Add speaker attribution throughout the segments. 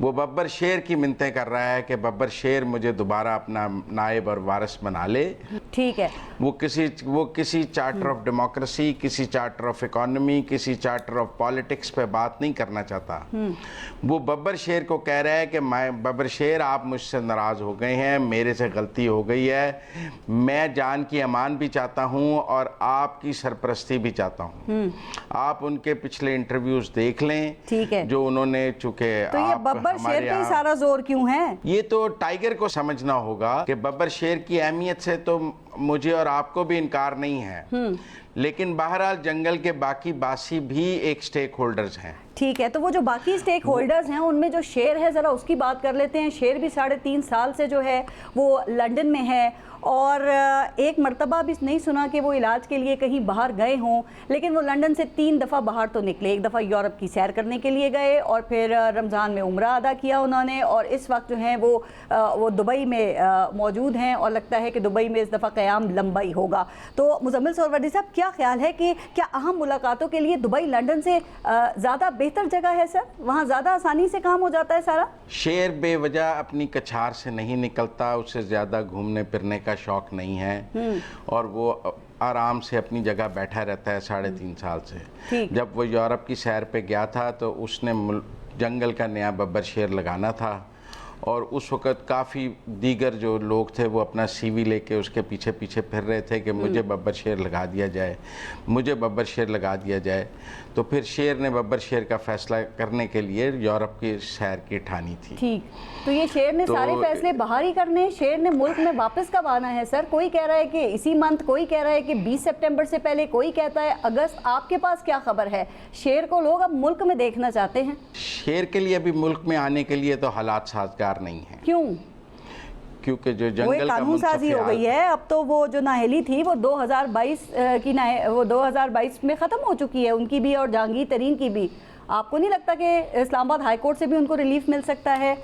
Speaker 1: وہ ببر شیر کی منتیں کر رہا ہے کہ ببر شیر مجھے دوبارہ اپنا نائب اور وارث بنا لے.
Speaker 2: ٹھیک ہے.
Speaker 1: وہ کسی چارٹر آف ڈیموکریسی، کسی چارٹر آف اکانومی، کسی چارٹر آف پالیٹکس پہ بات نہیں کرنا چاہتا. وہ ببر شیر کو کہہ رہا ہے کہ ببر شیر آپ مجھ سے ناراض ہو گئے ہیں، میرے سے غلطی ہو گئی ہے، میں جان کی امان بھی چاہتا ہوں اور آپ کی سرپرستی بھی چاہتا ہوں. آپ ان کے پچھلے انٹرویوز دیکھ لیں جو انہوں نے، چونکہ
Speaker 2: تو یہ ببر شیر پہ سارا زور کیوں ہے؟
Speaker 1: یہ تو ٹائیگر کو سمجھنا ہوگا کہ ببر شیر کی اہمیت سے تو مجھے اور آپ کو بھی انکار نہیں ہے، لیکن بہرحال جنگل کے باقی باسی بھی ایک سٹیک ہولڈرز ہیں.
Speaker 2: ٹھیک ہے. تو وہ جو باقی سٹیک ہولڈرز ہیں ان میں جو شیر ہے ذرا اس کی بات کر لیتے ہیں. شیر بھی 3.5 سال سے جو ہے وہ لنڈن میں ہے اور ایک مرتبہ بھی نہیں سنا کہ وہ علاج کے لیے کہیں باہر گئے ہوں، لیکن وہ لنڈن سے 3 دفعہ باہر تو نکلے. ایک دفعہ یورپ کی سیر کرنے کے لیے گئے اور پھر رمضان میں عمرہ ادا کیا انہوں نے، اور اس وقت جو ہیں وہ دبئی میں موجود ہیں اور لگتا ہے کہ دبئی میں اس دفعہ قیام لمبا ہی ہوگا. تو مزمل سہروردی صاحب کیا خیال ہے کہ کیا اہم ملاقاتوں کے لیے دبئی لنڈن سے زیادہ بہتر جگہ ہے سر؟ وہاں زیادہ آسانی سے کام ہو جاتا ہے سارا؟
Speaker 1: شیر بے وجہ اپنی کچھار سے نہیں نکلتا، اسے زیادہ گھومنے پھرنے کا شوق نہیں ہے اور وہ آرام سے اپنی جگہ بیٹھا رہتا ہے 3.5 سال سے. جب وہ یورپ کی سیر پہ گیا تھا تو اس نے جنگل کا نیا ببر شیر لگانا تھا اور اس وقت کافی دیگر جو لوگ تھے وہ اپنا سی وی لے کے اس کے پیچھے پھر رہے تھے کہ مجھے ببر شیر لگا دیا جائے، مجھے ببر شیر لگا دیا جائے. تو پھر شیر نے ببر شیر کا فیصلہ کرنے کے لیے یورپ کی سیر کی ٹھانی تھی.
Speaker 2: ٹھیک. تو یہ شیر نے سارے فیصلے باہر ہی کرنے، شیر نے ملک میں واپس کب آنا ہے سر؟ کوئی کہہ رہا ہے کہ اسی منتھ، کوئی کہہ رہا ہے کہ 20 سپٹمبر سے پہلے، کوئی کہتا ہے اگست. آپ کے پاس کیا خبر ہے؟ شیر کو لوگ اب ملک میں دیکھنا چاہتے ہیں.
Speaker 1: شیر کے لیے ابھی ملک میں آنے کے لیے تو حالات سازگار نہیں ہیں.
Speaker 2: کیوں؟
Speaker 1: کیونکہ جو جنگل کا
Speaker 2: قانون سازی ہو گئی ہے اب تو. وہ جو نااہلی تھی وہ 2022 میں ختم ہو چکی ہے، ان کی بھی اور جہانگیر ترین کی بھی. آپ کو نہیں لگتا کہ اسلام آباد ہائی کورٹ سے بھی ان کو ریلیف مل سکتا ہے،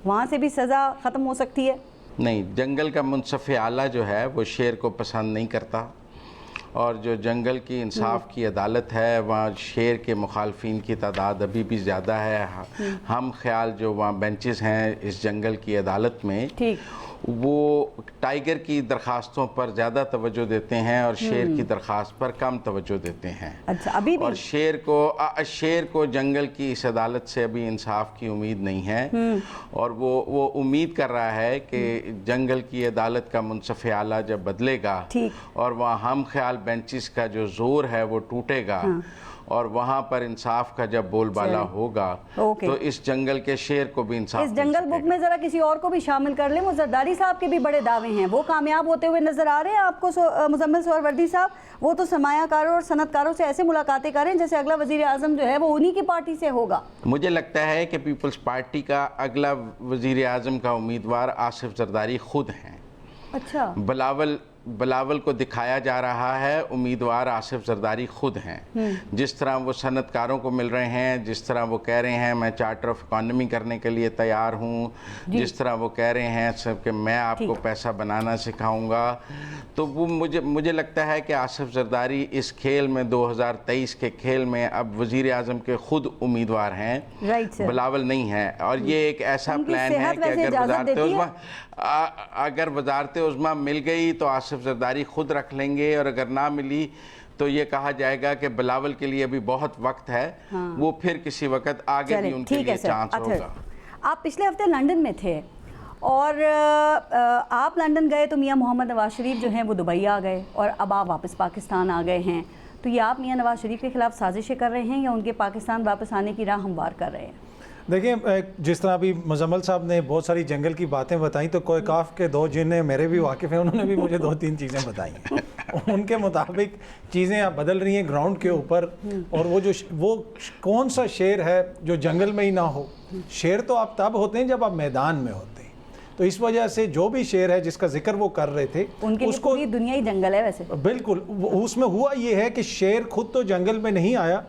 Speaker 2: وہاں سے بھی سزا ختم ہو سکتی ہے؟
Speaker 1: نہیں، جنگل کا منصف اعلیٰ جو ہے وہ شیر کو پسند نہیں کرتا اور جو جنگل کی انصاف کی عدالت ہے وہاں شیر کے مخالفین کی تعداد ابھی بھی زیادہ ہے. ہم خیال جو وہاں بینچز ہیں اس جنگل کی عدالت میں وہ ٹائیگر کی درخواستوں پر زیادہ توجہ دیتے ہیں اور شیر کی درخواست پر کم توجہ دیتے ہیں.
Speaker 2: ابھی بھی؟
Speaker 1: اور شیر کو جنگل کی اس عدالت سے ابھی انصاف کی امید نہیں ہے اور وہ امید کر رہا ہے کہ جنگل کی عدالت کا منصف اعلیٰ جب بدلے گا اور وہاں ہم خیال بینچز کا جو زور ہے وہ ٹوٹے گا اور وہاں پر انصاف کا جب بول بالا ہوگا تو اس جنگل کے شیر کو بھی انصاف.
Speaker 2: اس جنگل بک میں ذرا کسی اور کو بھی شامل کر لیں. وہ زرداری صاحب کے بھی بڑے دعوے ہیں، وہ کامیاب ہوتے ہوئے نظر آ رہے ہیں آپ کو مزمل سہروردی صاحب؟ وہ تو سرمایہ کاروں اور صنعت کاروں سے ایسے ملاقاتیں کریں جیسے اگلا وزیر اعظم جو ہے وہ انہی کی پارٹی سے ہوگا.
Speaker 1: مجھے لگتا ہے کہ پیپلز پارٹی کا اگلا وزیر اعظم کا امیدوار آصف زرداری خود ہیں.
Speaker 2: اچھا.
Speaker 1: بلاول کو دکھایا جا رہا ہے امیدوار آصف زرداری خود ہیں. جس طرح وہ صنعت کاروں کو مل رہے ہیں، جس طرح وہ کہہ رہے ہیں میں چارٹر آف اکانومی کرنے کے لیے تیار ہوں، جس طرح وہ کہہ رہے ہیں کہ میں آپ کو پیسہ بنانا سکھاؤں گا، تو وہ مجھے لگتا ہے کہ آصف زرداری اس کھیل میں 2023 کے کھیل میں اب وزیر اعظم کے خود امیدوار ہیں، بلاول نہیں ہے. اور یہ ایک ایسا پلان ہے کہ اگر وزارت عظمیٰ مل گئی تو آصف زرداری خود رکھ لیں گے اور اگر نہ ملی تو یہ کہا جائے گا کہ بلاول کے لیے ابھی بہت وقت ہے، وہ پھر کسی وقت آگے بھی ان کے لیے چانس ہوگا.
Speaker 2: آپ پچھلے ہفتے لنڈن میں تھے اور آپ لنڈن گئے تو میاں محمد نواز شریف جو ہیں وہ دبئی آ گئے اور اب آپ واپس پاکستان آ گئے ہیں. تو یہ آپ میاں نواز شریف کے خلاف سازشیں کر رہے ہیں یا ان کے پاکستان واپس آنے کی راہ ہموار کر رہے ہیں؟
Speaker 3: دیکھیں، جس طرح ابھی مزمل صاحب نے بہت ساری جنگل کی باتیں بتائیں تو کوئی کاف کے 2 جن میرے بھی واقف ہیں، انہوں نے بھی مجھے 2-3 چیزیں بتائی ہیں. ان کے مطابق چیزیں اب بدل رہی ہیں گراؤنڈ کے اوپر، اور وہ کون سا شیر ہے جو جنگل میں ہی نہ ہو؟ شیر تو آپ تب ہوتے ہیں جب آپ میدان میں ہوتے ہیں. تو اس وجہ سے جو بھی شیر ہے جس کا ذکر وہ کر رہے تھے
Speaker 2: ان کے لیے پوری دنیا ہی جنگل ہے. ویسے
Speaker 3: بالکل اس میں ہوا یہ ہے کہ شیر خود تو جنگل میں نہیں آیا،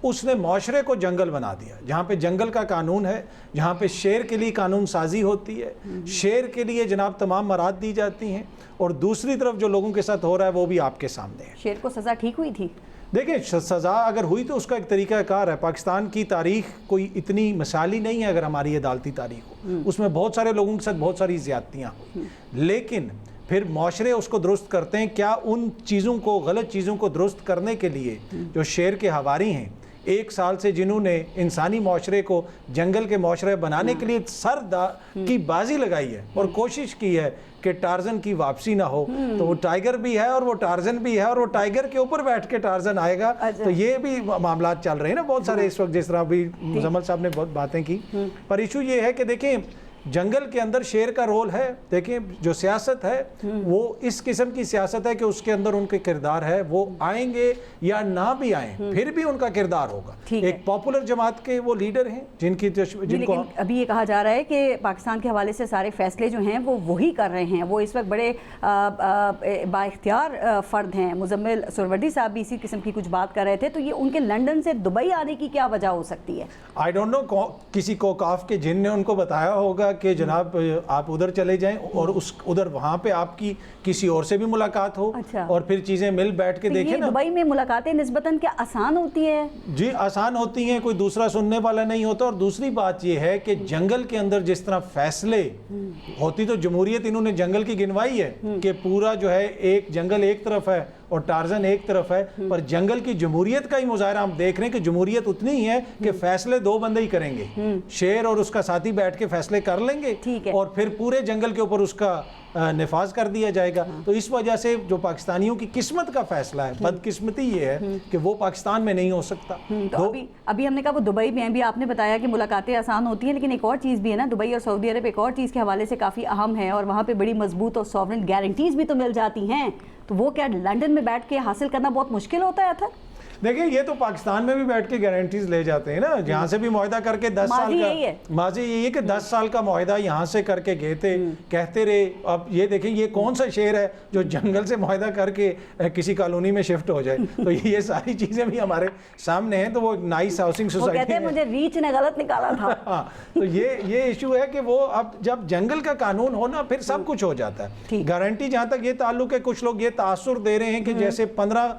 Speaker 3: اس نے معاشرے کو جنگل بنا دیا. جہاں پہ جنگل کا قانون ہے، جہاں پہ شیر کے لیے قانون سازی ہوتی ہے، شیر کے لیے جناب تمام مراد دی جاتی ہیں، اور دوسری طرف جو لوگوں کے ساتھ ہو رہا ہے وہ بھی آپ کے سامنے ہے.
Speaker 2: شیر کو سزا ٹھیک ہوئی تھی؟
Speaker 3: دیکھیں سزا اگر ہوئی تو اس کا ایک طریقہ کار ہے. پاکستان کی تاریخ کوئی اتنی مثالی نہیں ہے اگر ہماری عدالتی تاریخ ہو, اس میں بہت سارے لوگوں کے ساتھ بہت ساری زیادتیاں ہوئی, لیکن پھر معاشرے اس کو درست کرتے ہیں. کیا ان چیزوں کو, غلط چیزوں کو درست کرنے کے لیے جو شیر کے حواری ہیں 1 سال سے جنہوں نے انسانی معاشرے کو جنگل کے معاشرے بنانے کے لیے سر کی بازی لگائی ہے اور کوشش کی ہے کہ ٹارزن کی واپسی نہ ہو, تو وہ ٹائیگر بھی ہے اور وہ ٹارزن بھی ہے اور وہ ٹائیگر کے اوپر بیٹھ کے ٹارزن آئے گا. تو یہ بھی معاملات چل رہے ہیں نا بہت سارے اس وقت, جس طرح بھی مزمل صاحب نے بہت باتیں کی. پر ایشو یہ ہے کہ دیکھیں جنگل کے اندر شیر کا رول ہے. دیکھیں جو سیاست ہے وہ اس قسم کی سیاست ہے کہ اس کے اندر ان کے کردار ہے, وہ آئیں گے یا نہ بھی آئیں پھر بھی ان کا کردار ہوگا. ایک پاپولر جماعت کے وہ لیڈر ہیں جن کو
Speaker 2: ابھی یہ کہا جا رہا ہے کہ پاکستان کے حوالے سے سارے فیصلے جو ہیں وہ وہی کر رہے ہیں, وہ اس وقت بڑے با اختیار فرد ہیں. مزمل سہروردی صاحب بھی اسی قسم کی کچھ بات کر رہے تھے. تو یہ ان کے لنڈن سے دبئی آنے کی کیا وجہ ہو سکتی ہے؟
Speaker 3: آئی ڈونٹ نو, کسی کوکاف کے جن نے ان کو بتایا ہوگا کہ جناب آپ ادھر چلے جائیں اور ادھر وہاں پہ آپ کی کسی اور سے بھی ملاقات ہو اور پھر چیزیں مل بیٹھ کے دیکھیں نا.
Speaker 2: دبئی میں ملاقاتیں نسبتاً کیا آسان ہوتی ہے؟
Speaker 3: جی آسان ہوتی ہیں, کوئی دوسرا سننے والا نہیں ہوتا. اور دوسری بات یہ ہے کہ جنگل کے اندر جس طرح فیصلے ہوتی, تو جمہوریت انہوں نے جنگل کی گنوائی ہے کہ پورا جو ہے ایک جنگل ایک طرف ہے اور ٹارزن ایک طرف ہے, پر جنگل کی جمہوریت کا ہی مظاہرہ ہم دیکھ رہے ہیں کہ جمہوریت اتنی ہی ہے کہ فیصلے 2 بندے ہی کریں گے. شیر اور اس کا ساتھی بیٹھ کے فیصلے کر لیں گے اور پھر پورے جنگل کے اوپر اس کا نفاذ کر دیا جائے گا. تو اس وجہ سے جو پاکستانیوں کی قسمت کا فیصلہ ہے, بدقسمتی یہ ہے کہ وہ پاکستان میں نہیں ہو سکتا.
Speaker 2: تو ابھی ہم نے کہا وہ دبئی میں بھی آپ نے بتایا کہ ملاقاتیں آسان ہوتی ہیں, لیکن ایک اور چیز بھی ہے نا, دبئی اور سعودی عرب ایک اور چیز کے حوالے سے کافی اہم ہے اور وہاں پہ بڑی مضبوط اور سوورن گارنٹیز بھی تو مل جاتی ہیں. تو وہ کیا لنڈن میں بیٹھ کے حاصل کرنا بہت مشکل ہوتا ہے تھا؟
Speaker 3: دیکھیں یہ تو پاکستان میں بھی بیٹھ کے گارنٹیز لے جاتے ہیں نا, جہاں سے بھی معاہدہ کر کے 10 سال کا ماضی یہی ہے کہ 10 سال کا معاہدہ یہاں سے کر کے گئے تھے, کہتے رہے. اب یہ دیکھیں یہ کون سا شیر ہے جو جنگل سے معاہدہ کر کے کسی کالونی میں شفٹ ہو جائے. تو یہ ساری چیزیں بھی ہمارے سامنے ہیں. تو وہ نائس ہاؤسنگ سوسائٹی,
Speaker 2: وہ کہتے ہیں مجھے ریچ نے غلط نکالا تھا.
Speaker 3: ہاں تو یہ ایشو ہے کہ وہ اب جب جنگل کا قانون ہونا پھر سب کچھ ہو جاتا ہے. گارنٹی جہاں تک یہ تعلق ہے, کچھ لوگ یہ تاثر دے رہے ہیں کہ جیسے 15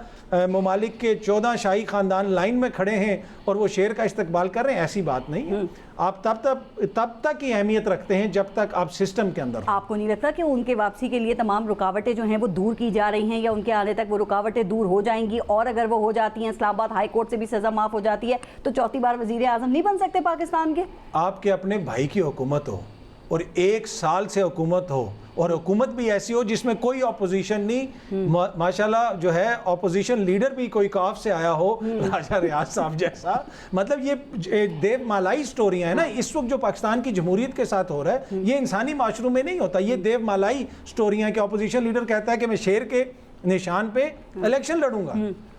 Speaker 3: ممالک کے 14 شاہی خاندان لائن میں کھڑے ہیں اور وہ شیر کا استقبال کر رہے ہیں. ایسی بات نہیں ہے. آپ تب تک ہی اہمیت رکھتے ہیں جب تک آپ سسٹم کے اندر.
Speaker 2: آپ کو نہیں لگتا کہ ان کے واپسی کے لیے تمام رکاوٹیں جو ہیں وہ دور کی جا رہی ہیں, یا ان کے آنے تک وہ رکاوٹیں دور ہو جائیں گی؟ اور اگر وہ ہو جاتی ہیں, اسلام آباد ہائی کورٹ سے بھی سزا معاف ہو جاتی ہے, تو 4تھی بار وزیر اعظم نہیں بن سکتے پاکستان کے؟
Speaker 3: آپ کے اپنے بھائی کی حکومت ہو اور 1 سال سے حکومت ہو, اور حکومت بھی ایسی ہو جس میں کوئی اپوزیشن نہیں, ماشاءاللہ جو ہے اپوزیشن لیڈر بھی کوئی کاف سے آیا ہو, راجہ ریاض صاحب جیسا. مطلب یہ دیو مالائی سٹوریاں ہیں نا اس وقت جو پاکستان کی جمہوریت کے ساتھ ہو رہا ہے. یہ انسانی معاشروں میں نہیں ہوتا. یہ دیو مالائی سٹوریاں ہیں کہ اپوزیشن لیڈر کہتا ہے کہ میں شیر کے نشان پہ الیکشن لڑوں گا,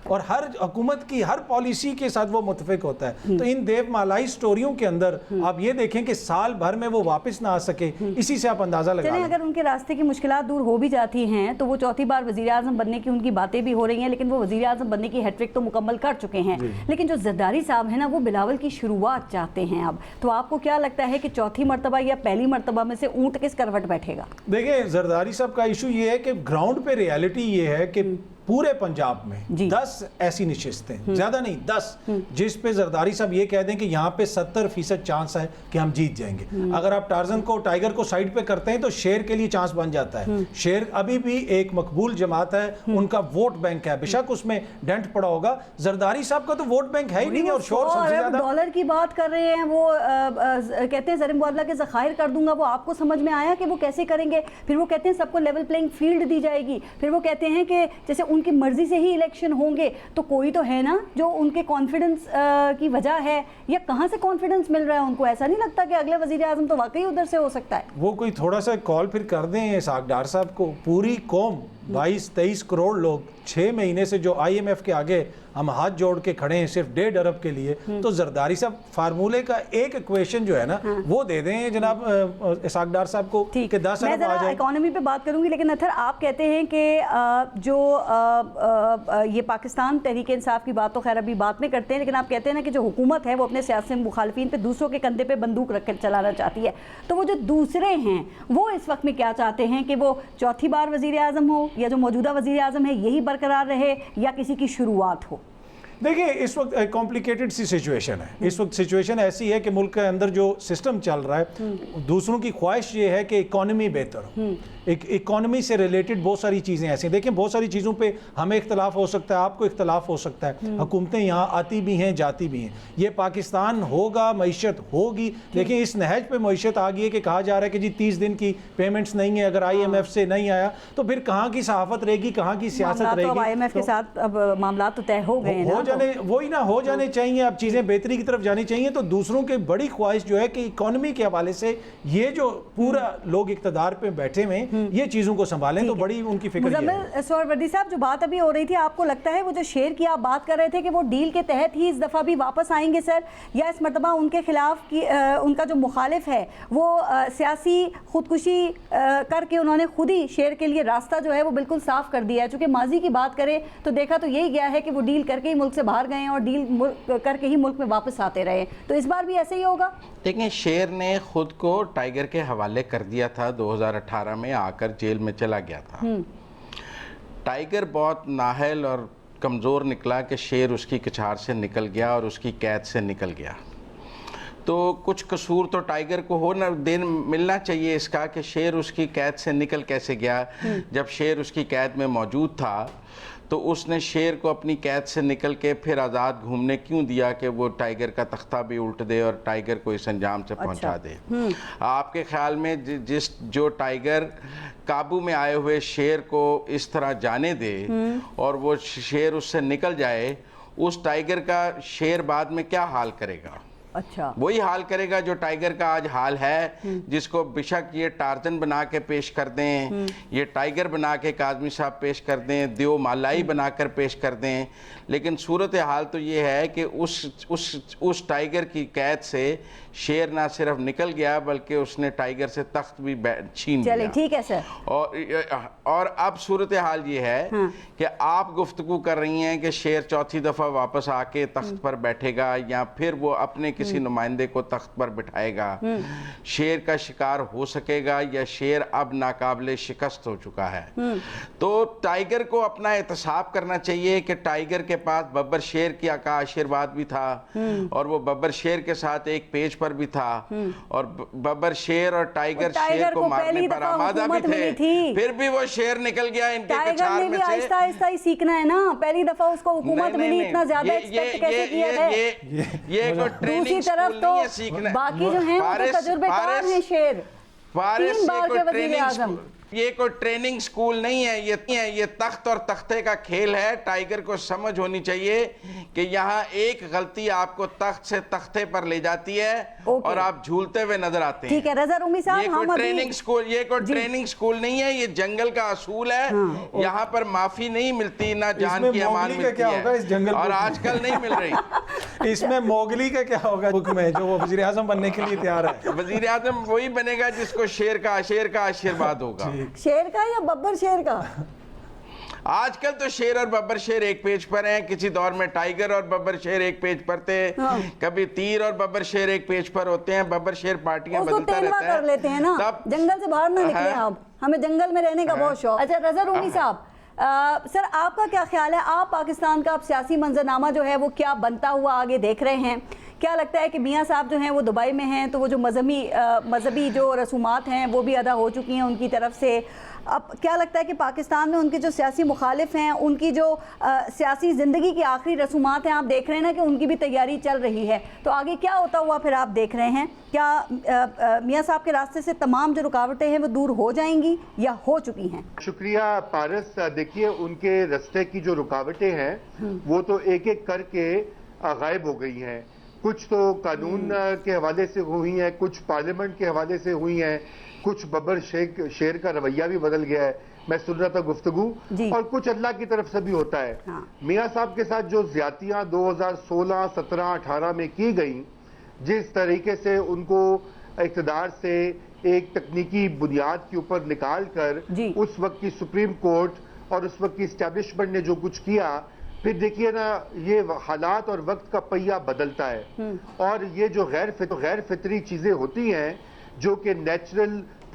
Speaker 3: اور ہر حکومت کی ہر پالیسی کے ساتھ وہ متفق ہوتا ہے. تو ان دیو مالائی سٹوریوں کے اندر آپ یہ دیکھیں کہ سال بھر میں وہ واپس نہ آ سکے. اسی سے آپ اندازہ لگا لیں.
Speaker 2: اگر ان کے راستے کی مشکلات دور ہو بھی جاتی ہیں تو وہ 4تھی بار وزیر اعظم بننے کی ان کی باتیں بھی ہو رہی ہیں, لیکن وہ وزیر اعظم بننے کی ہیٹ ٹرک تو مکمل کر چکے ہیں. لیکن جو زرداری صاحب ہیں نا, وہ بلاول کی شروعات چاہتے ہیں اب. تو آپ کو کیا لگتا ہے کہ 4تھی مرتبہ یا پہلی مرتبہ میں سے اونٹ کس کروٹ بیٹھے گا؟
Speaker 3: دیکھیں زرداری صاحب کا ایشو یہ ہے کہ گراؤنڈ پہ ریالٹی یہ ہے کہ پورے پنجاب میں 10 ایسی نشستیں, زیادہ نہیں 10, جس پہ زرداری صاحب یہ کہہ دیں کہ یہاں پہ 70% چانس ہے کہ ہم جیت جائیں گے. اگر آپ ٹارزن کو ٹائیگر کو سائیڈ پہ کرتے ہیں تو شیر کے لیے چانس بن جاتا ہے. شیر ابھی بھی ایک مقبول جماعت ہے, ان کا ووٹ بینک ہے, بیشک اس میں ڈنٹ پڑا ہوگا. زرداری صاحب کا تو ووٹ بینک ہے ہی نہیں, اور شور سب سے زیادہ
Speaker 2: ڈالر کی بات کر رہے ہیں. وہ کہتے ہیں زر مبادلہ کے ذخائر کر دوں گا. وہ آپ کو سمجھ میں آیا کہ وہ کیسے کریں گے؟ پھر وہ کہتے ہیں سب کو لیول پلینگ فیلڈ دی جائے گی. پھر وہ کہتے ہیں کہ جیسے ان کی مرضی سے ہی الیکشن ہوں گے. تو کوئی تو ہے نا جو ان کے کانفیڈنس کی وجہ ہے, یا کہاں سے کانفیڈنس مل رہا ہے ان کو؟ ایسا نہیں لگتا کہ اگلے وزیر اعظم تو واقعی ادھر سے ہو سکتا ہے؟
Speaker 3: وہ کوئی تھوڑا سا کال پھر کر دیں اسحاق ڈار صاحب کو. پوری قوم 22-23 کروڑ لوگ 6 مہینے سے جو IMF کے آگے ہم ہاتھ جوڑ کے کھڑے ہیں صرف 1.5 ارب کے لیے, تو زرداری صاحب فارمولے کا ایک ایکویشن جو ہے نا وہ دے دیں جناب اسحاق ڈار صاحب کو کہ 10 ارب آ جائے.
Speaker 2: اکانومی پہ بات کروں گی, لیکن اطہر آپ کہتے ہیں کہ جو یہ پاکستان تحریک انصاف کی بات تو خیر ابھی بات میں کرتے ہیں, لیکن آپ کہتے ہیں نا کہ جو حکومت ہے وہ اپنے سیاسی مخالفین پہ دوسروں کے کندھے پہ بندوق رکھ کر چلانا چاہتی ہے. تو وہ جو دوسرے ہیں وہ اس وقت میں کیا چاہتے ہیں کہ وہ 4تھی بار وزیر اعظم ہو, یا جو موجودہ وزیر اعظم ہے یہی برقرار رہے, یا کسی کی شروعات ہو؟
Speaker 3: دیکھیں اس وقت کمپلیکیٹڈ سی سچویشن ہے. اس وقت سچویشن ایسی ہے کہ ملک کے اندر جو سسٹم چل رہا ہے, دوسروں کی خواہش یہ ہے کہ اکانومی بہتر ہو. اکانومی سے ریلیٹڈ بہت ساری چیزیں ایسی ہیں. دیکھیں بہت ساری چیزوں پہ ہمیں اختلاف ہو سکتا ہے, آپ کو اختلاف ہو سکتا ہے, حکومتیں یہاں آتی بھی ہیں جاتی بھی ہیں. یہ پاکستان ہوگا, معیشت ہوگی, لیکن اس نہج پہ معیشت آ گئی ہے کہ کہا جا رہا ہے کہ جی 30 دن کی پیمنٹس نہیں ہیں, اگر IMF سے نہیں آیا تو پھر کہاں کی صحافت رہے گی, کہاں کی سیاست رہے گی.
Speaker 2: IMF کے ساتھ اب معاملات تو طے ہو گئے ہیں,
Speaker 3: ہو جانے وہی نہ ہو جانے چاہیے. اب چیزیں بہتری کی طرف جانی چاہیے. تو دوسروں کی بڑی خواہش جو ہے کہ اکانومی کے حوالے سے یہ جو پورا لوگ اقتدار پہ بیٹھے ہوئے یہ چیزوں کو سنبھالیں, تو بڑی ان کی فکر یہ ہے.
Speaker 2: مزمل سہروردی صاحب, جو بات ابھی ہو رہی تھی, آپ کو لگتا ہے وہ جو شیئر کی آپ بات کر رہے تھے کہ وہ ڈیل کے تحت ہی اس دفعہ بھی واپس آئیں گے سر, یا اس مرتبہ ان کے خلاف کی ان کا جو مخالف ہے وہ سیاسی خودکشی کر کے انہوں نے خود ہی شیئر کے لیے راستہ جو ہے وہ بالکل صاف کر دیا ہے؟ چونکہ ماضی کی بات کریں تو دیکھا تو یہی گیا ہے کہ وہ ڈیل کر کے ہی ملک سے باہر گئے ہیں اور ڈیل کر کے ہی ملک میں واپس آتے رہے. تو اس بار بھی ایسے ہی ہوگا؟
Speaker 1: دیکھیں, شیئر نے خود کو ٹائیگر کے حوالے کر دیا تھا, 2018 میں آ کر جیل میں چلا گیا تھا. ٹائیگر بہت نااہل اور کمزور نکلا کہ شیر اس کی کچھار سے نکل گیا اور اس کی قید سے نکل گیا. تو کچھ قصور تو ٹائیگر کو ملنا چاہیے اس کا کہ شیر اس کی قید سے نکل کیسے گیا. جب شیر اس کی قید میں موجود تھا تو اس نے شیر کو اپنی قید سے نکل کے پھر آزاد گھومنے کیوں دیا کہ وہ ٹائیگر کا تختہ بھی الٹ دے اور ٹائیگر کو اس انجام سے پہنچا دے. آپ کے خیال میں جو ٹائیگر قابو میں آئے ہوئے شیر کو اس طرح جانے دے اور وہ شیر اس سے نکل جائے, اس ٹائیگر کا شیر بعد میں کیا حال کرے گا؟
Speaker 2: اچھا,
Speaker 1: وہی حال کرے گا جو ٹائیگر کا آج حال ہے, جس کو بشک یہ ٹارزن بنا کے پیش کر دیں, یہ ٹائیگر بنا کے کاظمی صاحب پیش کر دیں, دیو مالائی بنا کر پیش کر دیں, لیکن صورتحال تو یہ ہے کہ اس ٹائیگر کی قید سے شیر نہ صرف نکل گیا بلکہ اس نے ٹائیگر سے تخت بھی چھین لیا.
Speaker 2: چلے ٹھیک ہے سر.
Speaker 1: اور اب صورتحال یہ ہے کہ آپ گفتگو کر رہی ہیں کہ شیر چوتھی دفعہ واپس آ کے تخت پر بیٹھے گا یا پھر وہ اپنے کسی نمائندے کو تخت پر بٹھائے گا. شیر کا شکار ہو سکے گا یا شیر اب ناقابل شکست ہو چکا ہے؟ تو ٹائیگر کو اپنا احتساب کرنا چاہیے کہ ٹائیگر کے پاس ببر شیر کا آشیرواد بھی تھا اور وہ ببر شیر کے ساتھ ایک پیج پر بھی تھا, اور ببر شیر اور ٹائیگر شیر کو مارنے پر آمادہ بھی تھے, پھر بھی وہ شیر نکل گیا ان کے کچھار میں سے.
Speaker 2: آہستہ آہستہ ہی سیکھنا ہے نا, پہلی دفعہ اس کو حکومت ملی, اتنا زیادہ ایکسپیکٹ کیسے کیا ہے؟
Speaker 1: یہ کوئی ٹریننگ سکول نہیں ہے سیکھنا.
Speaker 2: باقی جو ہیں وہ تو تجربے کار ہیں شیر, 3 بار کے وزیر اعظم.
Speaker 1: یہ کوئی ٹریننگ سکول نہیں ہے, یہ تخت اور تختے کا کھیل ہے. ٹائیگر کو سمجھ ہونی چاہیے کہ یہاں ایک غلطی آپ کو تخت سے تختے پر لے جاتی ہے اور آپ جھولتے ہوئے نظر آتے ہیں.
Speaker 2: ٹھیک ہے رضا رومی صاحب,
Speaker 1: یہ کوئی ٹریننگ سکول نہیں ہے, یہ جنگل کا اصول ہے. یہاں پر معافی نہیں ملتی, نہ جان کی امان ملتی ہے, اور آج کل نہیں مل رہی.
Speaker 3: اس میں موگلی کا کیا ہوگا حکم ہے جو وہ وزیر اعظم بننے کے لیے تیار ہے؟
Speaker 1: وزیر اعظم وہی بنے گا جس کو شیر کا آشیرواد ہوگا.
Speaker 2: شیر کا یا ببر شیر کا؟
Speaker 1: آج کل تو شیر اور ببر شیر ایک پیج پر ہیں, کسی دور میں ٹائیگر اور ببر شیر ایک پیج پر تھے, کبھی تیر اور ببر شیر ایک پیج پر ہوتے ہیں. ببر شیر پارٹیاں بدلتا رہتا ہے.
Speaker 2: کر لیتے ہیں نا, جنگل سے باہر نہ نکلے آپ, ہمیں جنگل میں رہنے کا بہت شوق. اچھا رضا رومی صاحب, سر آپ کا کیا خیال ہے, آپ پاکستان کا اب سیاسی منظرنامہ جو ہے وہ کیا بنتا ہوا آگے دیکھ رہے ہیں؟ کیا لگتا ہے کہ میاں صاحب جو ہیں وہ دبئی میں ہیں, تو وہ جو مذہبی جو رسومات ہیں وہ بھی ادا ہو چکی ہیں ان کی طرف سے. اب کیا لگتا ہے کہ پاکستان میں ان کے جو سیاسی مخالف ہیں, ان کی جو سیاسی زندگی کی آخری رسومات ہیں, آپ دیکھ رہے ہیں نا کہ ان کی بھی تیاری چل رہی ہے, تو آگے کیا ہوتا ہوا پھر آپ دیکھ رہے ہیں؟ کیا میاں صاحب کے راستے سے تمام جو رکاوٹیں ہیں وہ دور ہو جائیں گی یا ہو چکی ہیں؟
Speaker 4: شکریہ پارس. دیکھیے ان کے راستے کی جو رکاوٹیں ہیں وہ تو ایک ایک کر کے غائب ہو گئی ہیں. کچھ تو قانون کے حوالے سے ہوئی ہیں, کچھ پارلیمنٹ کے حوالے سے ہوئی ہیں, کچھ ببر شیر کا رویہ بھی بدل گیا ہے, میں سن رہا تھا گفتگو, اور کچھ اللہ کی طرف سے بھی ہوتا ہے. میاں صاحب کے ساتھ جو زیادتیاں 2016, 17, 18 میں کی گئیں, جس طریقے سے ان کو اقتدار سے ایک تکنیکی بنیاد کے اوپر نکال کر اس وقت کی سپریم کورٹ اور اس وقت کی اسٹیبلشمنٹ نے جو کچھ کیا, پھر دیکھیے نا یہ حالات اور وقت کا پہیہ بدلتا ہے, اور یہ جو غیر فطری چیزیں ہوتی ہیں جو کہ نیچرل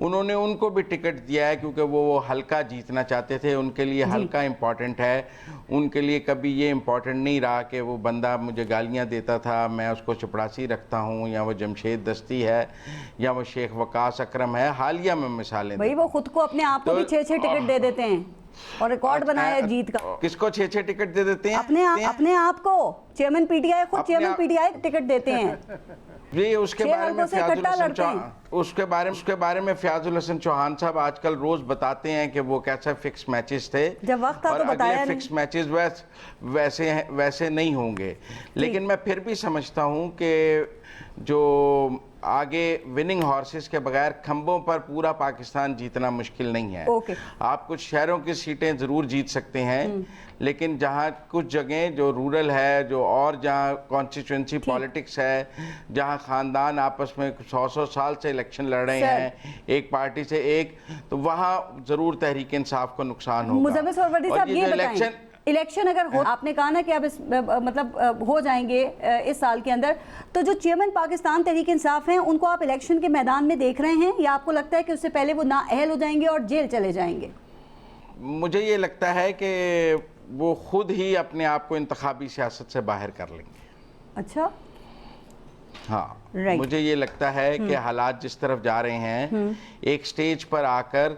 Speaker 1: انہوں نے ان کو بھی ٹکٹ دیا ہے کیونکہ وہ حلقہ جیتنا چاہتے تھے. ان کے لیے حلقہ امپورٹنٹ ہے, ان کے لیے کبھی یہ امپورٹنٹ نہیں رہا کہ وہ بندہ مجھے گالیاں دیتا تھا میں اس کو چپڑاسی رکھتا ہوں, یا وہ جمشید دستی ہے, یا وہ شیخ وقاص اکرم ہے. حالیہ میں مثالیں
Speaker 2: بھائی وہ خود کو اپنے آپ کو بھی 6 ٹکٹ دے دیتے ہیں اور ریکارڈ بنایا ہے جیت کا.
Speaker 1: کس کو 6 ٹکٹ دے دیتے ہیں؟
Speaker 2: اپنے آپ کو چیئرمین پی ٹی آئی, خود chairman P T I ticket دیتے ہیں.
Speaker 1: یہ اس کے بارے میں فیاض الحسن چوہان صاحب آج کل روز بتاتے ہیں کہ وہ کیسے فکس میچز تھے,
Speaker 2: جب وقت تھا
Speaker 1: اور
Speaker 2: تو بتایا
Speaker 1: اگلے فکس میچز ویسے نہیں ہوں گے. لیکن میں پھر بھی سمجھتا ہوں کہ جو آگے وننگ ہارسز کے بغیر کھمبوں پر پورا پاکستان جیتنا مشکل نہیں ہے. آپ کچھ شہروں کی سیٹیں ضرور جیت سکتے ہیں, لیکن جہاں کچھ جگہیں جو رورل ہے, جو اور جہاں کانسٹیچوئنسی پالیٹکس ہے, جہاں خاندان آپس میں 100 سال سے الیکشن لڑ رہے ہیں ایک پارٹی سے ایک, تو وہاں ضرور تحریک انصاف کو نقصان ہوگا.
Speaker 2: مزمل سہروردی صاحب یہ بتائیں, الیکشن اگر ہو, آپ نے کہا نا کہ اب مطلب ہو جائیں گے اس سال کے اندر, تو جو چیئرمین پاکستان تحریک انصاف ہیں ان کو آپ الیکشن کے میدان میں دیکھ رہے ہیں, یا آپ کو لگتا ہے کہ اس سے پہلے وہ نااہل ہو جائیں گے اور جیل چلے جائیں گے؟
Speaker 1: مجھے یہ لگتا ہے کہ وہ خود ہی اپنے آپ کو انتخابی سیاست سے باہر کر لیں گے.
Speaker 2: اچھا,
Speaker 1: ہاں, مجھے یہ لگتا ہے کہ حالات جس طرف جا رہے ہیں, ایک سٹیج پر آ کر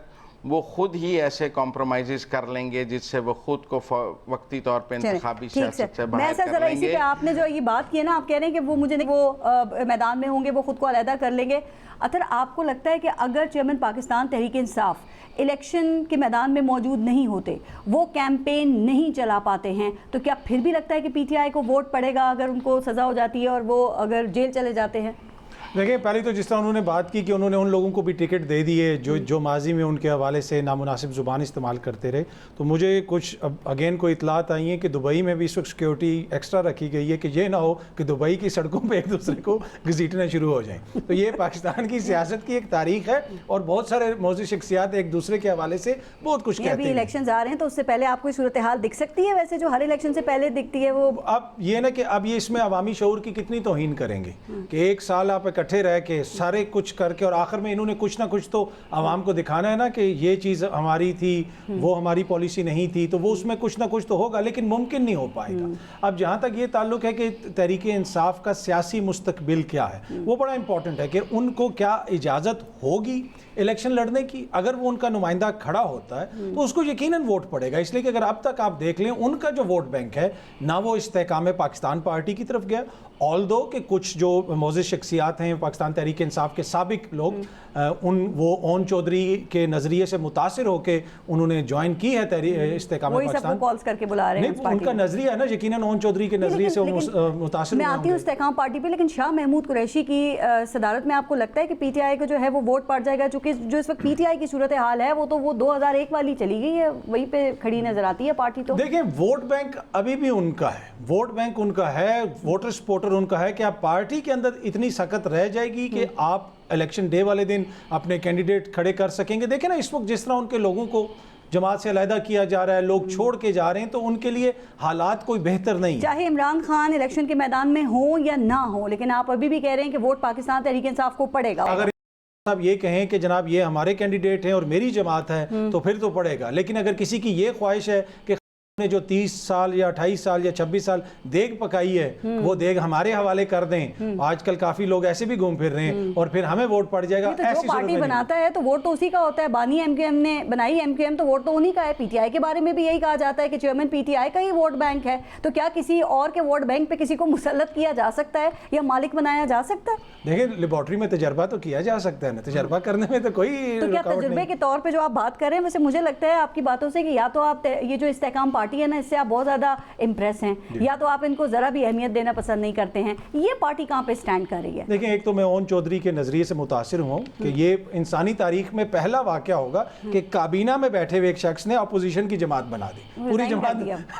Speaker 1: وہ خود ہی ایسے کمپرومائزز کر لیں گے جس سے وہ خود کو وقتی طور پہ انتخابی سیاست سے باہر کر لیں گے.
Speaker 2: آپ نے جو یہ بات کی ہے نا, آپ کہہ رہے ہیں کہ وہ مجھے وہ میدان میں ہوں گے, وہ خود کو علیحدہ کر لیں گے. اطہر, آپ کو لگتا ہے کہ اگر چیئرمین پاکستان تحریک انصاف الیکشن کے میدان میں موجود نہیں ہوتے, وہ کیمپین نہیں چلا پاتے ہیں, تو کیا پھر بھی لگتا ہے کہ پی ٹی آئی کو ووٹ پڑے گا اگر ان کو سزا ہو جاتی ہے اور وہ اگر جیل چلے جاتے ہیں؟
Speaker 3: دیکھیں, پہلے تو جس طرح انہوں نے بات کی کہ انہوں نے ان لوگوں کو بھی ٹکٹ دے دیے جو ماضی میں ان کے حوالے سے نامناسب زبان استعمال کرتے رہے, تو مجھے کچھ اگین کوئی اطلاعات آئی ہیں کہ دبئی میں بھی اس وقت سیکیورٹی ایکسٹرا رکھی گئی ہے کہ یہ نہ ہو کہ دبئی کی سڑکوں پہ ایک دوسرے کو گھسیٹنا شروع ہو جائیں. تو یہ پاکستان کی سیاست کی ایک تاریخ ہے, اور بہت سارے موضوع شخصیات ایک دوسرے کے حوالے سے بہت کچھ کہتے ہیں.
Speaker 2: ابھی الیکشنز آ رہے ہیں, تو اس سے پہلے آپ کو صورتحال دکھ سکتی ہے ویسے جو ہر الیکشن سے پہلے دکھتی ہے وہ؟
Speaker 3: اب یہ نا کہ اب یہ اس میں عوامی شعور کی کتنی توہین کریں گے کہ ایک سال آپ اکٹھے رہ کے سارے کچھ کر کے, اور آخر میں انہوں نے کچھ نہ کچھ تو عوام کو دکھانا ہے نا کہ یہ چیز ہماری تھی, وہ ہماری پالیسی نہیں تھی, تو وہ اس میں کچھ نہ کچھ تو ہوگا, لیکن ممکن نہیں ہو پائے گا. اب جہاں تک یہ تعلق ہے کہ تحریک انصاف کا سیاسی مستقبل کیا ہے, وہ بڑا امپورٹنٹ ہے کہ ان کو کیا اجازت ہوگی الیکشن لڑنے کی. اگر وہ ان کا نمائندہ کھڑا ہوتا ہے تو اس کو یقیناً ووٹ پڑے گا, اس لیے کہ اگر اب تک آپ دیکھ لیں ان کا جو ووٹ بینک ہے نہ وہ استحکام پاکستان پارٹی کی طرف گیا, آلدو کہ کچھ جو معزز شخصیات ہیں پاکستان تحریک انصاف کے سابق لوگ, وہ اون چودھری کے نظریے سے متاثر ہو کے انہوں نے جوائن کی ہے استحکام پاکستان.
Speaker 2: کالز کر کے بلا رہے ہیں,
Speaker 3: ان کا نظریہ ہے نا, یقیناً اون چودھری کے نظریے سے متاثر.
Speaker 2: میں آتی ہوں استحکام پارٹی پہ, لیکن شاہ محمود قریشی کی صدارت میں آپ کو لگتا ہے کہ پی ٹی آئی کو جو ہے وہ ووٹ پڑ جائے گا؟ چونکہ جو اس وقت پی ٹی آئی کی صورتحال ہے وہ تو وہ 2001 والی چلی گئی ہے, وہیں پہ کھڑی نظر آتی ہے پارٹی. تو
Speaker 3: دیکھیں, ووٹ بینک ابھی بھی ان کا ہے, ووٹ بینک ان کا ہے, ووٹر سپورٹر ان کا ہے, کہ آپ پارٹی کے اندر اتنی سخت رہ جائے گی کہ آپ الیکشن ڈے والے دن اپنے کینڈیڈیٹ کھڑے کر سکیں گے. دیکھیں نا, اس وقت جس طرح ان کے لوگوں کو جماعت سے علیحدہ کیا جا رہا ہے, لوگ چھوڑ کے جا رہے ہیں, تو ان کے لیے حالات کوئی بہتر نہیں.
Speaker 2: چاہے عمران خان الیکشن کے میدان میں ہوں یا نہ ہوں, لیکن آپ ابھی بھی کہہ رہے ہیں کہ ووٹ پاکستان تحریک انصاف کو پڑے گا.
Speaker 3: اگر صاحب یہ کہیں کہ جناب یہ ہمارے کینڈیڈیٹ ہیں اور میری جماعت ہے تو پھر تو پڑے گا, لیکن اگر کسی کی یہ خواہش ہے کہ نے جو 30 سال یا 28 سال یا 26 سال دیگ پکائی ہے وہ دیگ ہمارے حوالے کر دیں, آج کل کافی لوگ ایسے بھی گھوم پھر رہے ہیں, اور پھر ہمیں ووٹ پڑ جائے گا.
Speaker 2: جو پارٹی بناتا ہے تو ووٹ تو اسی کا ہوتا ہے. بانی ایم کیو ایم نے بنائی ایم کیو ایم, تو ووٹ تو انہی کا ہے. پی ٹی آئی کے بارے میں بھی یہی کہا جاتا ہے کہ چیئرمین پی ٹی آئی کا ہی ووٹ بینک ہے, تو کیا کسی اور کے ووٹ بینک پہ کسی کو مسلط کیا جا سکتا ہے یا مالک بنایا جا سکتا ہے؟
Speaker 3: دیکھیں, لیبارٹری میں تجربہ تو کیا جا سکتا ہے نا, تجربہ کرنے میں تو کوئی
Speaker 2: تو کیا تجربے کے طور پہ جو آپ بات کر رہے ہیں, ویسے مجھے لگتا ہے آپ کی باتوں سے کہ یا تو آپ یہ جو استحکام پارٹی ہے نا, اس سے آپ بہت زیادہ امپریس ہیں, یا تو آپ ان کو ذرا بھی اہمیت دینا پسند نہیں کرتے ہیں. یہ پارٹی کہاں پہ سٹینڈ کر رہی ہے؟
Speaker 3: دیکھیں, ایک تو میں اون چودھری کے نظریے سے متاثر ہوں کہ یہ انسانی تاریخ میں پہلا واقعہ ہوگا کہ کابینہ میں بیٹھے ہوئے ایک شخص نے اپوزیشن کی جماعت بنا دی,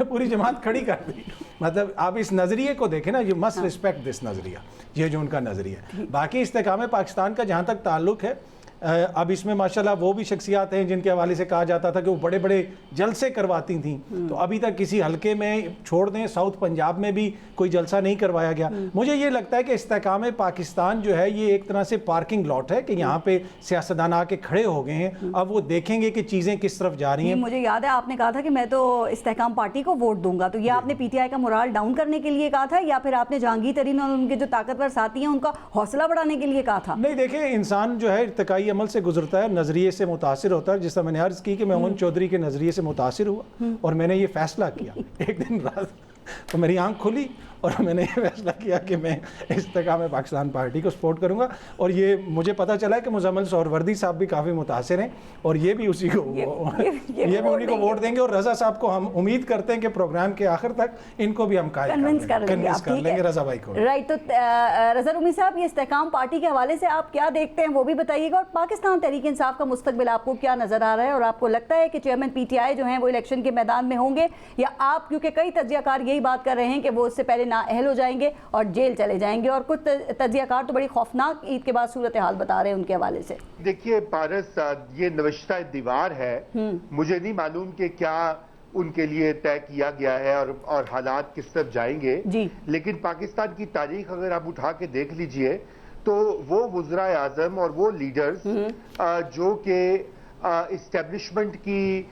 Speaker 3: پوری جماعت کھڑی کر دی. مطلب آپ اس نظریے کو دیکھیں نا, یو مسٹ ریسپیکٹ دس نظریہ, یہ جو ان کا نظریہ ہے. باقی استحکام پاکستان کا جہاں تک تعلق ہے, اب اس میں ماشاءاللہ وہ بھی شخصیات ہیں جن کے حوالے سے کہا جاتا تھا کہ وہ بڑے بڑے جلسے کرواتی تھیں، تو ابھی تک کسی حلقے میں چھوڑ دیں ساؤتھ پنجاب میں بھی کوئی جلسہ نہیں کروایا گیا۔ مجھے یہ لگتا ہے کہ استحکام پاکستان جو ہے یہ ایک طرح سے پارکنگ لاٹ ہے کہ یہاں پہ سیاستدان آ کے کھڑے ہو گئے ہیں، اب وہ دیکھیں گے کہ چیزیں کس طرف جا رہی ہیں۔
Speaker 2: مجھے یاد ہے آپ نے کہا تھا کہ میں تو استحکام پارٹی کو ووٹ دوں گا، تو یہ آپ نے پی ٹی آئی کا مورال ڈاؤن کرنے کے لیے کہا تھا یا پھر آپ نے جہانگیر ترین اور ان کے جو طاقتور ساتھی ہیں ان کا حوصلہ بڑھانے کے لیے کہا تھا؟
Speaker 3: نہیں دیکھیں، انسان جو ہے ارتقائی عمل سے گزرتا ہے، نظریے سے متاثر ہوتا ہے، جس طرح میں نے عرض کی کہ میں امن چودھری کے نظریے سے متاثر ہوا اور میں نے یہ فیصلہ کیا ایک دن رات تو میری آنکھ کھلی اور میں نے یہ فیصلہ کیا کہ میں استحکام پاکستان پارٹی کو سپورٹ کروں گا، اور یہ مجھے پتہ چلا ہے کہ مزمل سہروردی صاحب بھی کافی متاثر ہیں اور یہ بھی اسی کو یہ بھی انہی کو ووٹ دیں گے، اور رضا صاحب کو ہم امید کرتے ہیں کہ پروگرام کے آخر تک ان کو بھی ہم کنونس کر لیں گے رضا بھائی کو۔
Speaker 2: رائٹ، تو رضا رومی صاحب یہ استحکام پارٹی کے حوالے سے آپ کیا دیکھتے ہیں وہ بھی بتائیے گا، اور پاکستان تحریک انصاف کا مستقبل آپ کو کیا نظر آ رہا ہے، اور آپ کو لگتا ہے کہ چیئرمین پی ٹی آئی جو ہیں وہ الیکشن کے میدان میں ہوں گے، یا آپ کیونکہ کئی تجزیہ کار یہی بات کر رہے ہیں کہ وہ اس سے پہلے نااہل ہو جائیں گے اور جیل چلے جائیں گے، اور کچھ تجزیہ کار تو بڑی خوفناک عید کے بعد صورتحال بتا رہے ہیں ان کے حوالے سے؟
Speaker 4: دیکھیے پارس، یہ نوشتہ دیوار ہے، مجھے نہیں معلوم کہ کیا ان کے لیے طے کیا گیا ہے اور حالات کس طرف جائیں گے، لیکن پاکستان کی تاریخ اگر آپ اٹھا کے دیکھ لیجئے تو وہ وزرائے اعظم اور وہ لیڈرز جو کہ اسٹیبلشمنٹ کی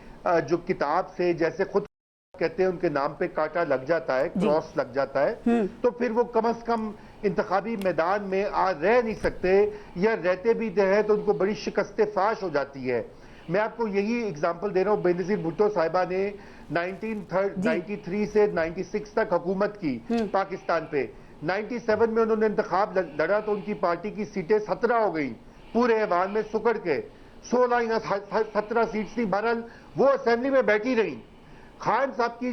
Speaker 4: جو کتاب سے جیسے خود کہتے ہیں ان کے نام پہ کانٹا لگ جاتا ہے، کراس لگ جاتا ہے، تو پھر وہ کم از کم انتخابی میدان میں رہ نہیں سکتے، یا رہتے بھی ہیں تو ان کو بڑی شکست فاش ہو جاتی ہے۔ میں آپ کو یہی اگزامپل دے رہا ہوں، بینظیر بھٹو صاحبہ نے 1993 سے 96 تک حکومت کی پاکستان پہ، 97 میں انہوں نے انتخاب لڑا تو ان کی پارٹی کی سیٹیں 17 ہو گئیں پورے ایوان میں سکڑ کے، 16 یا 17 سیٹس تھی، بہرحال وہ اسمبلی میں بیٹھی رہیں۔ خان صاحب کی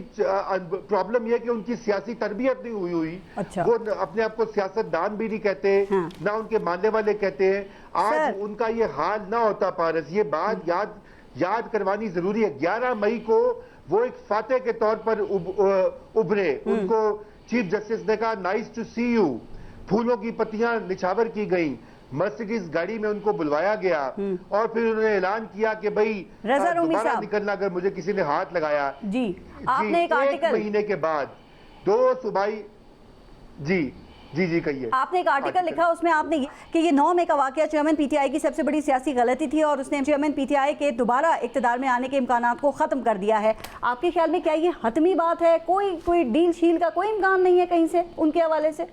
Speaker 4: پرابلم یہ کہ ان کی سیاسی تربیت نہیں ہوئی، وہ اپنے آپ کو سیاست دان بھی نہیں کہتے، نہ ان کے ماننے والے کہتے ہیں۔ آج ان کا یہ حال نہ ہوتا پارس، یہ بات یاد کروانی ضروری ہے۔ 11 مئی کو وہ ایک فاتح کے طور پر ابھرے، ان کو چیف جسٹس نے کہا نائس ٹو سی یو، پھولوں کی پتیاں نچھاور کی گئیں، مرسیڈیز گاڑی میں ان کو بلوایا گیا، اور پھر انہوں نے اعلان کیا کہ بھئی دوبارہ نکلنا اگر مجھے کسی نے ہاتھ لگایا۔
Speaker 2: جی آپ نے ایک آرٹیکل
Speaker 4: مہینے کے بعد 2 صوبائی جی کہیے،
Speaker 2: آپ نے ایک آرٹیکل لکھا، اس میں آپ نے کہ یہ 9 مئی کا واقعہ چیئرمین پی ٹی آئی کی سب سے بڑی سیاسی غلطی تھی اور اس نے چیئرمین پی ٹی آئی کے دوبارہ اقتدار میں آنے کے امکانات کو ختم کر دیا ہے۔ آپ کے خیال میں کیا یہ حتمی بات ہے؟ کوئی ڈیل شیل کا کوئی امکان نہیں ہے کہیں سے ان کے حوالے سے؟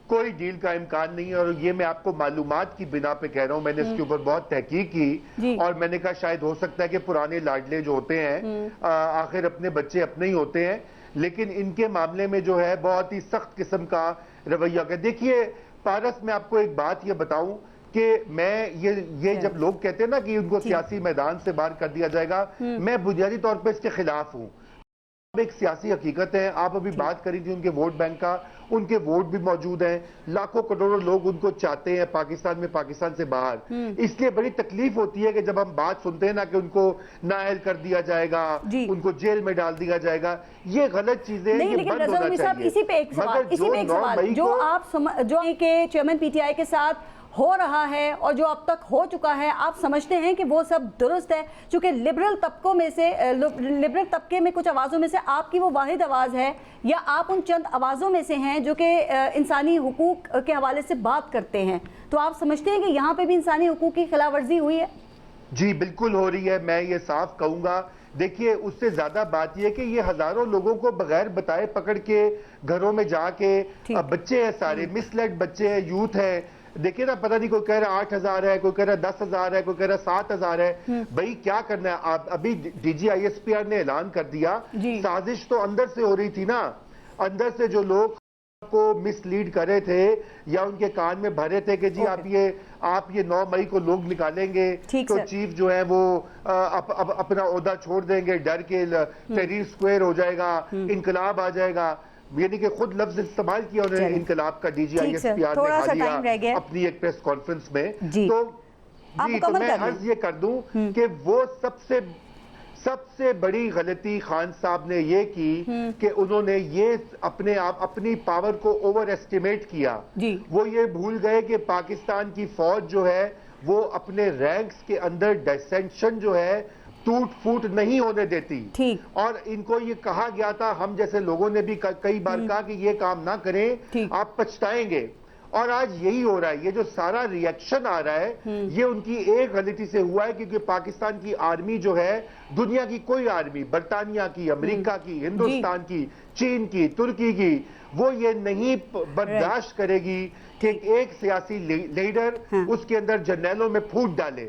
Speaker 4: کوئی ڈیل کا امکان نہیں ہے، اور یہ میں آپ کو معلومات کی بنا پہ کہہ رہا ہوں، میں نے اس کے اوپر بہت تحقیق کی اور میں نے کہا شاید ہو سکتا ہے کہ پرانے لاڈلے جو ہوتے ہیں آخر اپنے بچے اپنے ہی ہوتے ہیں، لیکن ان کے معاملے میں جو ہے بہت ہی سخت قسم کا رویہ ہے۔ دیکھیے پارس، میں آپ کو ایک بات یہ بتاؤں کہ میں یہ جب لوگ کہتے ہیں نا کہ ان کو سیاسی میدان سے باہر کر دیا جائے گا، میں بنیادی طور پہ اس کے خلاف ہوں۔ ایک سیاسی حقیقت ہے، آپ ابھی بات کری تھی ان کے ووٹ بینک کا، ان کے ووٹ بھی موجود ہیں، لاکھوں کروڑوں لوگ ان کو چاہتے ہیں پاکستان میں، پاکستان سے باہر۔ اس لیے بڑی تکلیف ہوتی ہے کہ جب ہم بات سنتے ہیں نا کہ ان کو نااہل کر دیا جائے گا، ان کو جیل میں ڈال دیا جائے گا، یہ غلط چیزیں ہیں، یہ بند ہونا چاہیے۔
Speaker 2: اسی پہ ایک سوال جو آپ جو کہ چیئرمین پی ٹی آئی کے ساتھ ہو رہا ہے اور جو اب تک ہو چکا ہے، آپ سمجھتے ہیں کہ وہ سب درست ہے؟ چونکہ لبرل طبقے میں کچھ آوازوں میں سے آپ کی وہ واحد آواز ہے، یا آپ ان چند آوازوں میں سے ہیں جو کہ انسانی حقوق کے حوالے سے بات کرتے ہیں، تو آپ سمجھتے ہیں کہ یہاں پہ بھی انسانی حقوق کی خلاف ورزی ہوئی ہے؟
Speaker 4: جی بالکل ہو رہی ہے، میں یہ صاف کہوں گا۔ دیکھیے اس سے زیادہ بات یہ کہ یہ ہزاروں لوگوں کو بغیر بتائے پکڑ کے گھروں میں جا کے، بچے ہیں سارے مس لیڈ بچے ہیں، یوتھ ہے، دیکھیں نا، پتہ نہیں کوئی کہہ رہا 8,000 ہے، کوئی کہہ رہا 10,000 ہے، کوئی کہہ رہا 7,000 ہے۔ بھئی کیا کرنا ہے؟ ابھی D G I S P R نے اعلان کر دیا، سازش تو اندر سے ہو رہی تھی نا، اندر سے جو لوگ کو مس لیڈ کرے تھے یا ان کے کان میں بھرے تھے کہ جی آپ یہ 9 مئی کو لوگ نکالیں گے تو چیف جو ہے وہ اپنا عہدہ چھوڑ دیں گے، ڈر کے تحریر سکوئر ہو جائے گا، انقلاب آ جائے گا، یعنی کہ خود لفظ استعمال کیا انہوں نے انقلاب کا D G I S P R نے حالیہ اپنی ایک پریس کانفرنس میں۔ تو میں عرض یہ کر دوں کہ وہ سب سے بڑی غلطی خان صاحب نے یہ کی کہ انہوں نے یہ اپنی پاور کو اوور ایسٹیمیٹ کیا۔ وہ یہ بھول گئے کہ پاکستان کی فوج جو ہے وہ اپنے رینکس کے اندر ڈسینشن جو ہے ٹوٹ پھوٹ نہیں ہونے دیتی.
Speaker 2: ٹھیک.
Speaker 4: اور ان کو یہ کہا گیا تھا, ہم جیسے لوگوں نے بھی کئی بار کہا کہ یہ کام نہ کریں, آپ پچھتائیں گے. اور آج یہی ہو رہا ہے. یہ جو سارا ریئیکشن آ رہا ہے یہ ان کی ایک غلطی سے ہوا ہے, کیونکہ پاکستان کی آرمی جو ہے, دنیا کی کوئی آرمی, برطانیہ کی, امریکہ کی, ہندوستان کی, چین کی, ترکی کی, وہ یہ نہیں برداشت کرے گی کہ ایک سیاسی لیڈر اس کے اندر جرنیلوں میں پھوٹ ڈالے,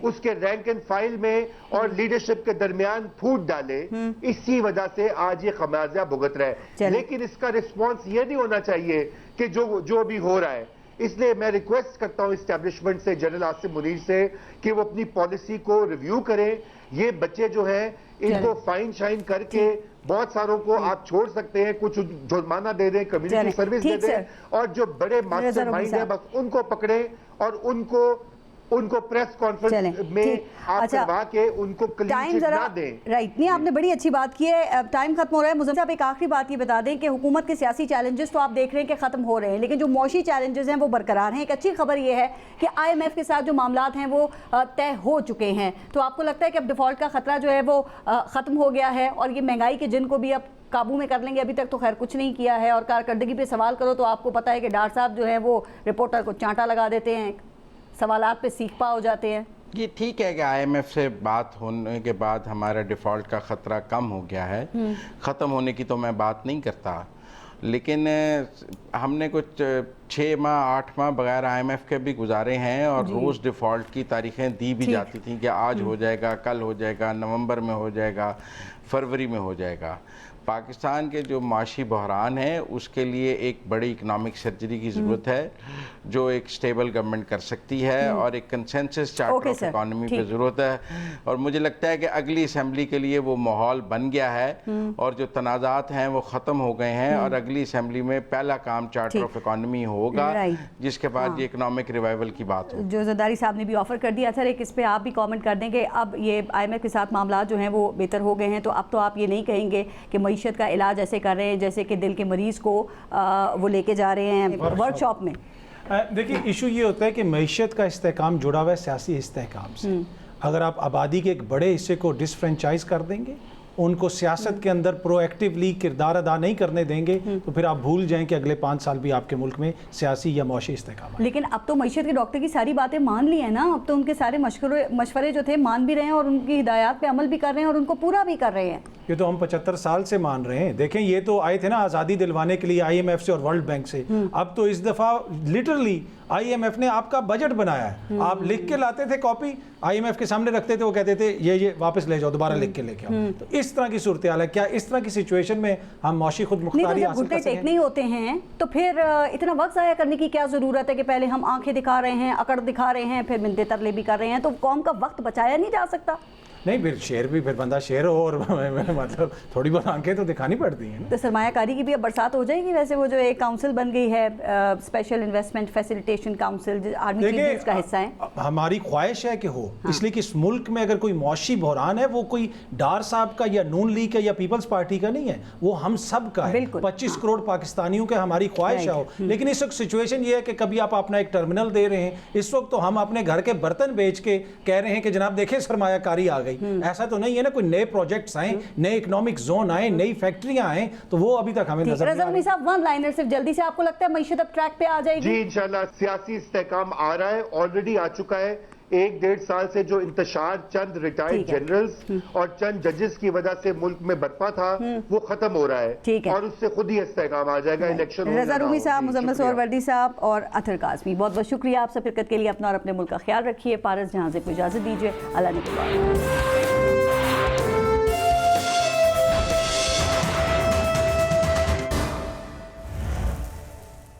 Speaker 4: اس کے رینک اینڈ فائل میں اور لیڈرشپ کے درمیان پھوٹ ڈالے. اسی وجہ سے آج یہ خمیازہ بھگت رہا ہے. لیکن اس کا رسپانس یہ نہیں ہونا چاہیے کہ جو بھی ہو رہا ہے. اس لیے میں ریکویسٹ کرتا ہوں اسٹیبلشمنٹ سے, جنرل آصف منیر سے, کہ وہ اپنی پالیسی کو ریویو کریں. یہ بچے جو ہیں ان کو فائن شائن کر کے بہت ساروں کو آپ چھوڑ سکتے ہیں, کچھ جرمانہ دے دیں, کمیونٹی سروس دے دیں, اور جو بڑے ماسٹر مائنڈ ہیں بس ان کو پکڑیں اور ان کو پریس کانفرنس میں آپ کروا کے ان کو کلین چٹ نہ دیں.
Speaker 2: رائٹ. نہیں, آپ نے بڑی اچھی بات کی ہے. ٹائم ختم ہو رہا ہے. مزمل صاحب ایک آخری بات یہ بتا دیں کہ حکومت کے سیاسی چیلنجز تو آپ دیکھ رہے ہیں کہ ختم ہو رہے ہیں, لیکن جو معاشی چیلنجز ہیں وہ برقرار ہیں. ایک اچھی خبر یہ ہے کہ IMF کے ساتھ جو معاملات ہیں وہ طے ہو چکے ہیں. تو آپ کو لگتا ہے کہ اب ڈیفالٹ کا خطرہ جو ہے وہ ختم ہو گیا ہے, اور یہ مہنگائی کے جن کو بھی اب قابو میں کر لیں گے؟ ابھی تک تو خیر کچھ نہیں کیا ہے, اور کارکردگی پہ سوال کرو تو آپ کو پتہ ہے کہ ڈار صاحب جو ہے وہ رپورٹر کو چانٹا لگا دیتے ہیں, سوالات پہ سیکھ پا ہو جاتے ہیں.
Speaker 1: یہ ٹھیک ہے کہ IMF سے بات ہونے کے بعد ہمارا ڈیفالٹ کا خطرہ کم ہو گیا ہے. ختم ہونے کی تو میں بات نہیں کرتا, لیکن ہم نے کچھ 6 ماہ 8 ماہ بغیر IMF کے بھی گزارے ہیں, اور روز ڈیفالٹ کی تاریخیں دی بھی جاتی تھیں کہ آج ہو جائے گا, کل ہو جائے گا, نومبر میں ہو جائے گا, فروری میں ہو جائے گا. پاکستان کے جو معاشی بحران ہے اس کے لیے ایک بڑی اکنامک سرجری کی ضرورت ہے, جو ایک سٹیبل گورنمنٹ کر سکتی ہے, اور ایک کنسنسس چارٹر آف اکانومی پہ ضرورت ہے. اور مجھے لگتا ہے کہ اگلی اسمبلی کے لیے وہ ماحول بن گیا ہے, اور جو تنازعات ہیں وہ ختم ہو گئے ہیں, اور اگلی اسمبلی میں پہلا کام چارٹر آف اکانومی ہوگا, جس کے بعد یہ اکنامک ریوائول کی بات ہوگی.
Speaker 2: جو زرداری صاحب نے بھی آفر کر دیا. اچھا, ایک اس پہ آپ بھی کامنٹ کر دیں کہ اب یہ IMF کے ساتھ معاملات جو ہیں وہ بہتر ہو گئے ہیں, تو اب تو آپ یہ نہیں کہیں گے کہ معیشت کا علاج ایسے کر رہے ہیں جیسے کہ دل کے مریض کو وہ لے کے جا رہے ہیں ورک شاپ میں؟
Speaker 3: دیکھیں, ایشو یہ ہوتا ہے کہ معیشت کا استحکام جڑا ہوا ہے سیاسی استحکام سے. اگر آپ آبادی کے ایک بڑے حصے کو ڈسفرینچائز کر دیں گے, ان کو سیاست کے اندر پرو ایکٹیولی کردار ادا نہیں کرنے دیں گے, تو پھر آپ بھول جائیں کہ اگلے 5 سال بھی آپ کے ملک میں سیاسی یا معاشی استحکام ہے.
Speaker 2: لیکن اب تو معیشت کے ڈاکٹر کی ساری باتیں مان لی ہیں نا, اب تو ان کے سارے مشورے جو تھے مان بھی رہے ہیں, اور ان کی ہدایات پہ عمل بھی کر رہے ہیں, اور ان کو پورا بھی کر رہے ہیں.
Speaker 3: یہ تو ہم 75 سال سے مان رہے ہیں. دیکھیں, یہ تو آئے تھے نا آزادی دلوانے کے لیے IMF سے اور ورلڈ بینک سے. اب تو اس دفعہ لٹرلی IMF نے آپ کا بجٹ بنایا ہے. آپ لکھ کے لاتے تھے کاپی, IMF کے سامنے رکھتے تھے, وہ کہتے تھے یہ واپس لے جاؤ, دوبارہ لکھ کے لے کے آؤ. تو اس طرح کی صورتحال ہے. کیا اس طرح کی سچویشن میں ہم معاشی خود مختاری حاصل کر سکیں؟
Speaker 2: ٹیکنے ہوتے ہیں تو پھر اتنا وقت ضائع کرنے کی کیا ضرورت ہے کہ پہلے ہم آنکھیں دکھا رہے ہیں, اکڑ دکھا رہے ہیں, پھر منتے ترلے بھی کر رہے ہیں, تو قوم کا وقت بچایا نہیں جا سکتا؟
Speaker 3: نہیں, پھر شیر بھی, پھر بندہ شیر ہو, اور مطلب تھوڑی بہت آنکھیں تو دکھانی پڑتی ہیں.
Speaker 2: تو سرمایہ کاری کی بھی اب برسات ہو جائے گی. ویسے وہ جو ایک کاؤنسل بن گئی ہے, special investment facilitation council, army chief اس کا حصہ ہے.
Speaker 3: ہماری خواہش ہے کہ ہو, اس لیے کہ اس ملک میں اگر کوئی معاشی بحران ہے, وہ کوئی ڈار صاحب کا یا نون لیگ کا یا پیپلز پارٹی کا نہیں ہے, وہ ہم سب کا ہے. 25 کروڑ پاکستانیوں کا ہماری خواہش ہے ہو. لیکن اس وقت سچویشن یہ ہے کہ کبھی آپ اپنا ایک ٹرمینل دے رہے ہیں, اس وقت تو ہم اپنے گھر کے برتن بیچ کے کہہ رہے ہیں کہ جناب دیکھیں سرمایہ کاری آ گئی. ایسا تو نہیں ہے نا, کوئی نئے پروجیکٹس آئیں, نئے اکنامک زون آئیں, نئی فیکٹریاں آئیں, تو وہ ابھی تک ہمیں نظر نہیں آ رہی.
Speaker 2: صاحب, ون لائنر صرف جلدی سے, آپ کو لگتا ہے معیشت اب ٹریک پہ آ جائے گی؟
Speaker 4: جی انشاءاللہ سیاسی استحکام آ رہا ہے, آلریڈی آ چکا ہے. 1-1.5 سال سے جو انتشار چند ریٹائرڈ جنرلز اور چند ججز کی وجہ سے ملک میں برپا تھا, وہ ختم ہو رہا ہے, اور اس سے خود ہی استحکام آ جائے گا. الیکشن
Speaker 2: رضا رومی صاحب, مزمل سہروردی صاحب اور اطہر کاظمی, بہت بہت شکریہ آپ سے شرکت کے لیے. اپنا اور اپنے ملک کا خیال رکھیے. پارس جہاں سے کو اجازت دیجیے. اللہ نگہبان.